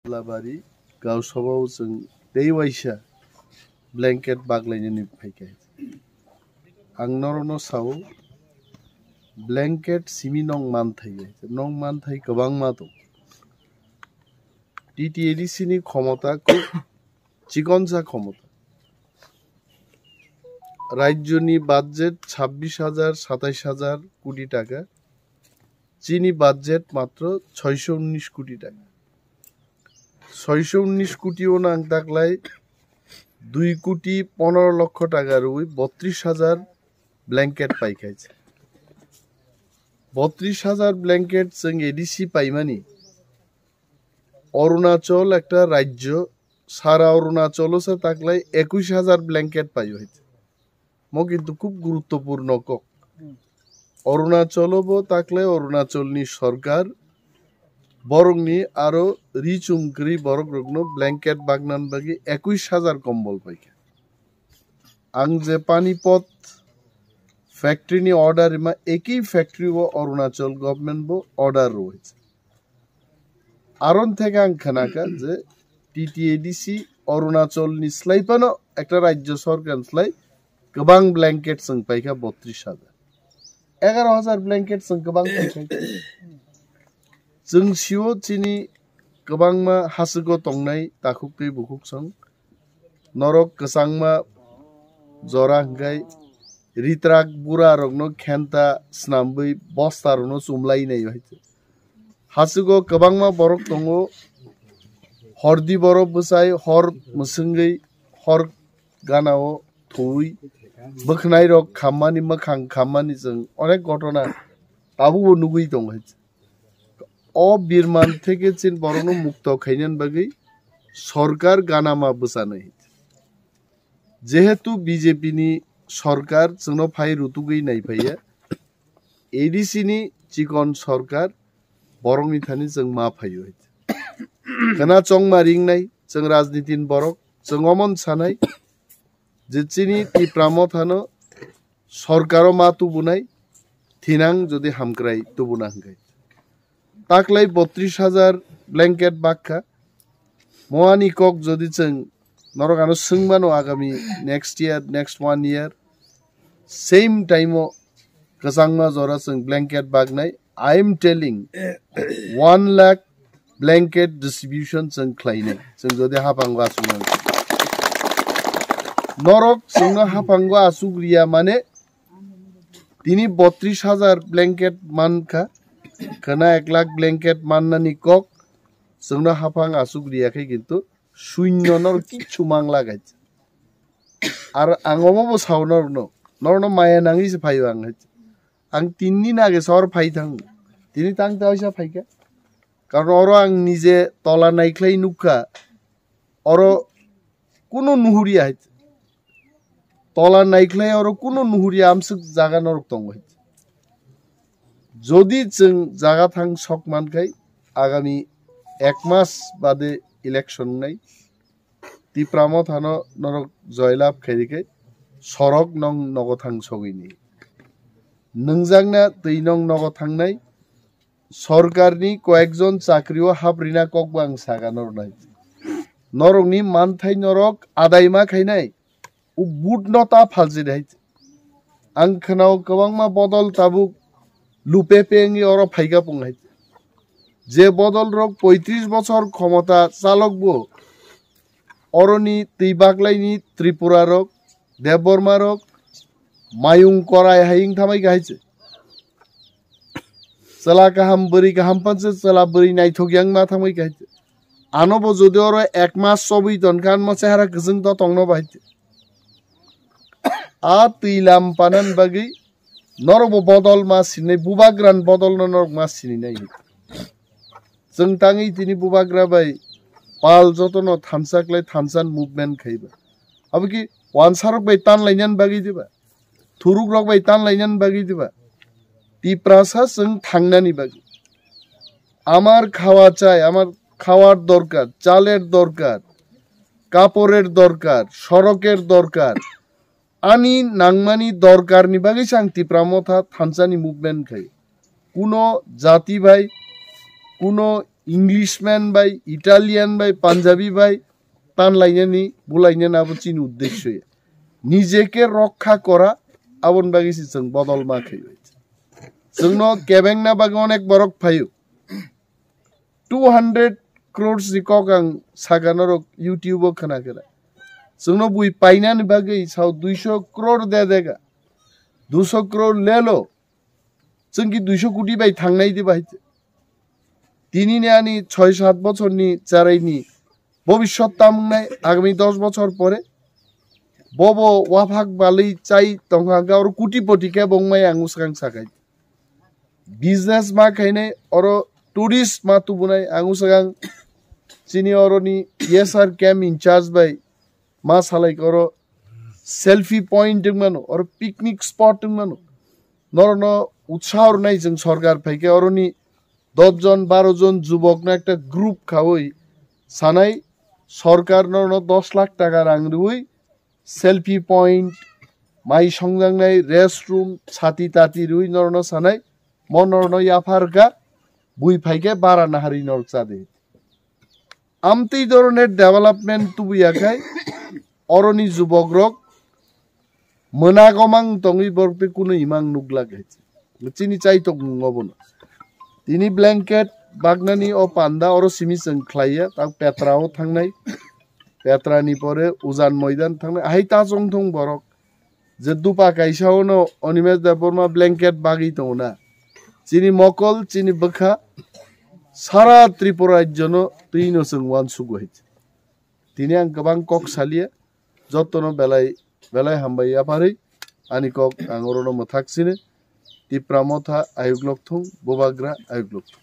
लाबारि गाव सबाव जों दैवाइसा ब्लेंकेट बागलायनो फैखाय आं नरनो साव ब्लेंकेट सिमी नং मानथाय गोबां मा दं टीटीएडीसी नि क्षमता खुब चिकनसा क्षमता राज्यनि बाजेट 26,000-27,000 कोटी टाका चीनी बाजेट मात्र 619 कोटी टाका 619 कोटी नांग ताकलाय 2 कोटी 15 लक्ष टाका रुई 32,000 ब्लैंकेट पाइखाय 32,000 ब्लैंकेट जों एडीसी पाइमानी अरुणाचल एक राज्य सारा अरुणाचल से ताकलाय 21,000 ब्लैंकेट पाइयो मो किन्तु खूब गुरुत्वपूर्ण कक अरुणाचल ताकलाय अरुणाचलनि सरकार बरंगनि आरो रिचुमक्री बरक रगनो ब्लैंकेट बागनान बागी 21,000 कम्बल पाइखा आं जे पानीपत फैक्ट्री नि ऑर्डर इमा एक ही फैक्ट्री वो अरुणाचल गवर्नमेंट बो ऑर्डर रोहित आरोन थे आं खनाका जे टीटीएडीसी अरुणाचल नि स्लाइपनो एक राज्य सरकार स्लाइ गोबां ब्लैंकेट जों पाइखा 32,000 11,000 ब्लैंकेट जों गोबां पाइखा जों सिओ चिनी गोबां मा हासुगो तंनाय ताखुकै बुकुकसं नरक गोसांमा जरा हंगाय रित्राक बुरा रगनो खेनता स्नामबै बस्ता रनो सुमलाई नै भाइते हासुगो गोबां मा बरक दंगो हरदी बरक बसाय हर मुसुंगै हर गानाओ थुई बखनाय रक खामानि मखां खामानि जों अनेक घटना ताबुबो नुगै दं अ बिरमान थेके चिन बरनो मुक्त खैनन बागै सरकार गानामा बसानै जेहेतु बीजेपी नि सरकार जोंनो फाइ रुतुगै नाय फैया एडीसी नि चिकन सरकार बरंनि थानि जों मा फायो गना चंग मारिं नाय जों राजनीतिन बरक जों अमन सानाय जिचिनि तिप्रामो थानो सरकारो मा तुबुनाय थिनां जदि हामक्राय तुबुना हंगाय ताकलाय 32,000 ब्लैंकेट बाक्का मोआनी कक जदि जों नरगानो सोंबानो आगामी next year next 1 year same टाइमो गसांमा जरा जों ब्लैंकेट बागनाय I am telling 1 lakh blanket distribution जों खालायनाय जों जदि हाफांगो आसुगनाय नरक जोंनो हाफांगो आसुग्रिया माने दिनै 32,000 ब्लैंकेट मानखा खना 1 लाख ब्लैंकेट माननानि कक जोंनो हाफांग आसुग्रियाखै किन्तु शून्य नर किछु मांला गाय आरो आंगमबो सावनर नरनो माया नांगिस फायो आं तिननि नागे सर फाइ थां तिनि तां ताइसा फाइका कारण अरो आं निजे तला नाइख्लाय नुखा अरो कुनो नुहुरिया तला नाइख्लाय अरो कुनो नुहुरिया आमसुक जागा नरक दं जदि जों जागा थां सक मानखाय आगामी 1 मास बादे इलेक्शन नाय तिप्रामो थानो नरक जयलाभ खैरिकै सरक नं नगो थां सगैनि नोंजांना दैनं नगो थांनाय सरकारनि कयेकजन चाकरिओ हाब्रिना ककबां सागा नरनाय नरकनि मानथाय नरक आदायमा खायनाय उ बुटनता फालजिनाय आं खोनाव गोबां मा बदल ताबुक लुपेपेंनि अर फाइगा पुंनाय जे बदल रक 35 बছর क्षमता चालकबो अरनि तैबागलायनि त्रिपुरा रक देवबर्मा रक मायुं कराय हायिं थामाय गायचे चला गाहाम बोरै गाहाम पांचे चला बोरै नायथगियां मा थामाय गायचे आनबो जदि अर 1 मास सबि दनखान म चेहरा गजों द तंनो बायचे आ तैलाम पानन बागै नरबो बदल मा सिनै बुबाग्रान बदल नरक मा सिनै नाय जों ताङै तिनि बुबाग्रा बाय पाल जतनो थामसाकलाय थामसान मुभमेंट खैबा अब कि वानसारक बाय तान लायनान बागै दिबा थुरुक रक बाय तान लायनान बागै दिबा तिप्रासा जों थांनानि बागै आमार खावा चाय आमार खावार दरकार चालेर दरकार कापड़ेर दरकार सड़केर दरकार आनी नांगमानी दरकारनि बागै सां तिप्रामो था थानसानि मुभमेंट खै कुनो जाति भाई कुनो इंग्लिशमैन बाई इटालियन बाई पांजाबी बाई तान लाइनानि बुलाइनो नाबो चिनि उद्देश्य निजेके रक्षा करा आबन बागिसि जों बदल माखै जोंनो केबेंना बागै अनेक बरक फायो 200 crores रिकॉक आं सागानर यूट्यूब खोनाकेरा जोंनो बुई पाइनानि बागै साव 200 crore दे देगा 200 crore ले लो जोंकि 200 कोटी बाई थांनाय दि बाहाय दिनैनि आनि 6-7 बछरनि जारायनि भबिष्यत तामनाय आगामी 10 बछर परे बबो वाफाक बालै चाइ तंगागा और कोटिपति के बंगमाय आंगु सागां सागाय बिजनेस मा खायनाय और टूरिस्ट मा तुबुनाय आंगु सागां चिनि औरनि येसआर कैम्प इंचार्ज बाय मा सालाय करो सेल्फी पॉइंट मानो और पिकनिक स्पॉट मानो नरनो उत्साह नाय जों सरकार फाइके औरनि 10 जन 12 जन जुबक ना एक ग्रुप खावै सानाय सरकार नरनो 10 लाख टाका रां रुई सेल्फी पॉइंट माइ संजांनाय रेस्ट रूम छाती ताती रुई नरनो सानाय मन नरनो याफारका बुई फाइके बारा नाहारि नर जादे आमतेई धरনের डेभेलपमेंट तुबुयाखाय अरनि जुबक रक मोनागमां तंगि बरते कुनो इमां नुगला गायছে चिनि चाइ तक नुङबनो तिनि ब्लैंकेट बागनानि ओ पान्दा और सिमि जोंख्लाया ता पेट्राव थांनाय पेट्रानि परे उजान मैदान थांनाय हाइता जंथं बरक जे दुपा काइसावनो अनिमेश देबरमा ब्लैंकेट बागि दंना चिनि मकल चिनि बखा सारा त्रिपुरा राज्यनो तुइनो जों वान सुगुहै तिनि आं गोबां कक सालिया जतनो बेलाय हामबाय आफारै आनि कक आं अरनो मथाक्सिने तिप्रामथा आयुग्लकथं बोबाग्रा आयुग्लकथं